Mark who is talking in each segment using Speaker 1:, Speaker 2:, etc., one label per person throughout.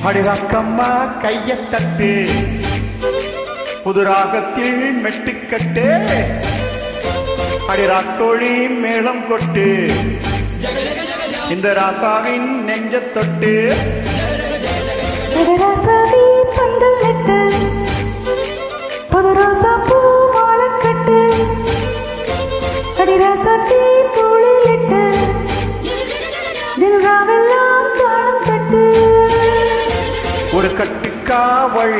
Speaker 1: அடிராக்கம்மா கைய தட்டு புதுராகத்தில் மெட்டுக்கட்டு அடிராக்கோழி மேளம் கொட்டு இந்த ராசாவின் நெஞ்ச தொட்டு
Speaker 2: ராசாவி பந்தல் நட்டு புது ராசா பூ மாலை கட்டு அடிராசாத்தி தோளில் இட்டு தினராவெல்லாம் தாளம் தட்டு
Speaker 1: ஒரு கட்டுக்காவள்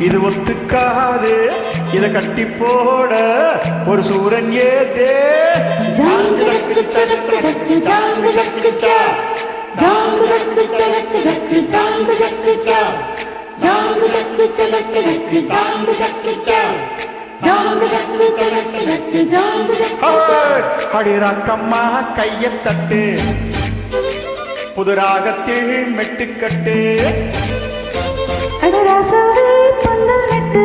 Speaker 1: இது ஒத்துக்காது இத கட்டி போட ஒரு சூரன் ஏதே அடிராக்கம்மா கைய தட்டு புதுராகத்தில் மெட்டுக்கட்டு
Speaker 2: ராசாவே பந்தல் நட்டு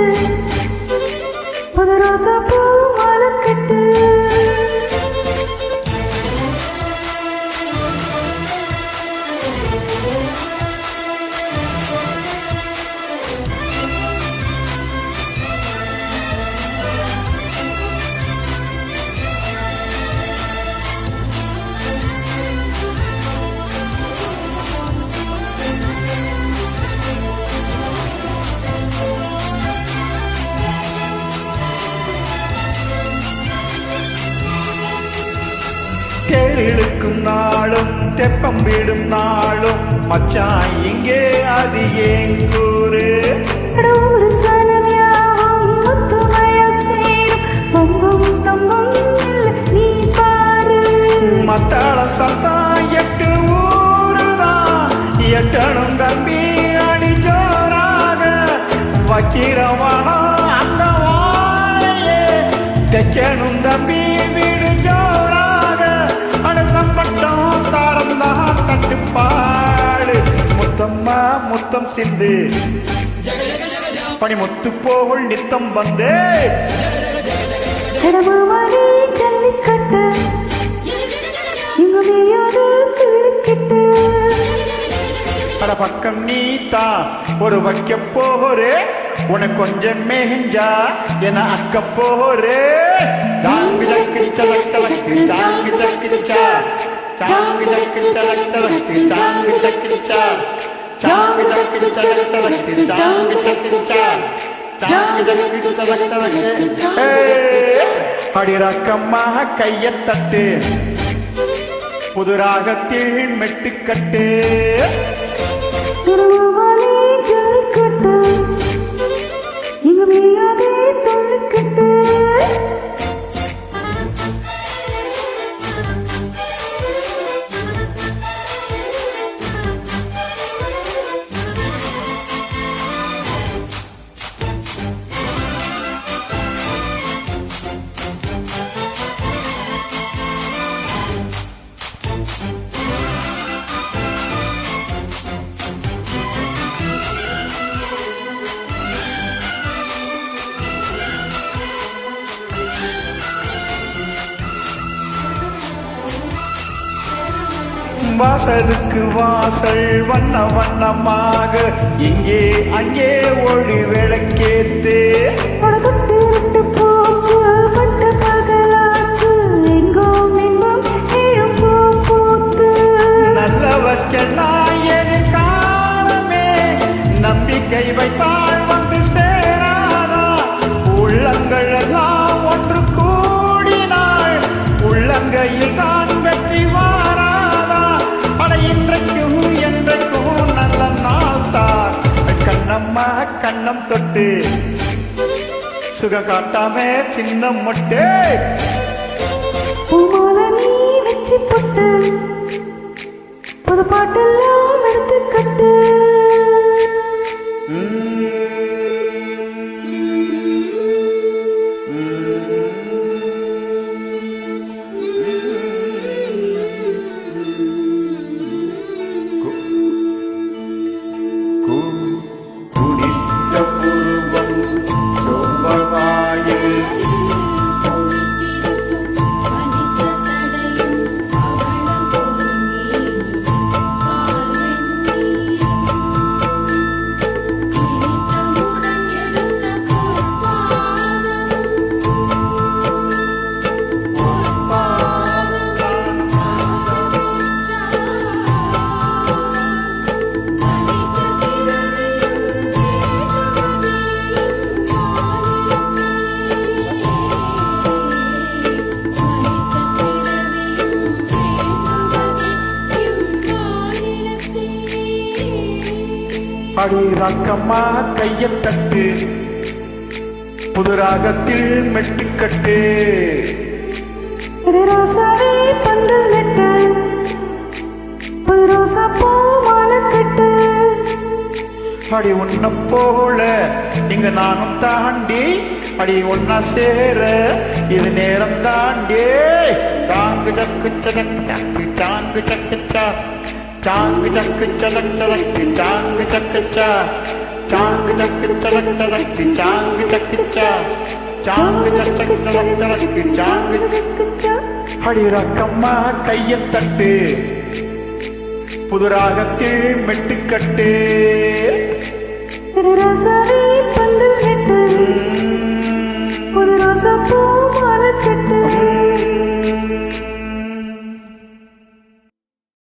Speaker 2: புது ரோசா பூ மாலை கட்டு
Speaker 1: தேரிழுக்கும் நாளும் தெப்பம் விடும் நாளும் மச்சான் இங்கே அது ஏன் கூறு மத்தாள சத்தம் எட்டு ஊருதான் எட்டணும் தம்பி அடி ஜோராக வக்கிரவானம் அந்த வாழையே தைக்கணும் தம்பி வீடு ஜோராக அடுத்தம் பட்டம் தாரந்தா தட்டுப்பாடு முத்தம்மா முத்தம் சிந்து பனி முத்து போகுள் நித்தம் வந்து
Speaker 2: ஜல்லிக்கட்டு
Speaker 1: அட பக்கம் நீத்தா ஒரு வைக்க போறே உனக்கு கொஞ்சம் மேஞ்சா என அக்க போறே சாங்கி தக்கு தலக் தலக்கு சாங்கி தக்கிச்சா சாங்கி தக்கு தலக் தலக்கு சாங்கி தக்கிச்சா சாங்கி தக்கு தலக் தலக்கு சாங்கி தக்கிச்சா சாங்கி தக்கு தலக் தலக்கு அடிராக்கம்மா கைய தட்டு புதுராகத்தில் மெட்டுக்கட்டு
Speaker 2: ஜல்லிக்கட்டு இங்க மேயாதே தொல்லுக்கட்டு
Speaker 1: வாசலுக்கு வாசல் வண்ண வண்ணமாக இங்கே அங்கே ஒளி விளக்கேத்து
Speaker 2: போச்சு பட்ட பகலாச்சு எங்கும் எங்கும் இழுப்பு பூத்து
Speaker 1: நல்லவர்க்கெல்லாம் எதிர்காலமே நம்பிக்கை வைத்தால் வந்து சேராதா உள்ளங்கள் எல்லாம் ஒன்று கூடினாள் உள்ளங்கையில் தான் வெற்றி வாராதா அட இன்றைக்கும் என்றைக்கும் நல்ல நாள் தான் கண்ணம்மா கண்ணம் தொட்டு சுக காட்டாம சின்னம் மொட்டு
Speaker 2: பூமால நீ வச்சு போட்டு புது பாட்டெல்லாம் எடுத்து கட்டு
Speaker 1: அடி ரக்கம்மா கையத் தட்டு புது ராகத்தில் மெட்டுக்கட்டு
Speaker 2: இது ரோசாவே பந்தல் நட்டு புது ரோசா பூ மாலை கட்டு
Speaker 1: அடி உன்ன போல இங்க நானும் தாண்டி அடி ஒன்னா சேர இது நேரம் தாண்டி சாங்கு சக்கு சதக்கு சக்கு சாங்கு சக்கு சா சாங்கு சக்கு சதக் சதக்கு சாங்கு சக்கு சா சாங்கு சக்கு சதக் சதக்கு சாங்கு சக்கு சா சாங்கு சக்கு சதக் சதக்கு சாங்கு அடி ரக்கம்மா கையத் தட்டு புது ராகத்தில் மெட்டுக்கட்டு
Speaker 2: இது ரோசா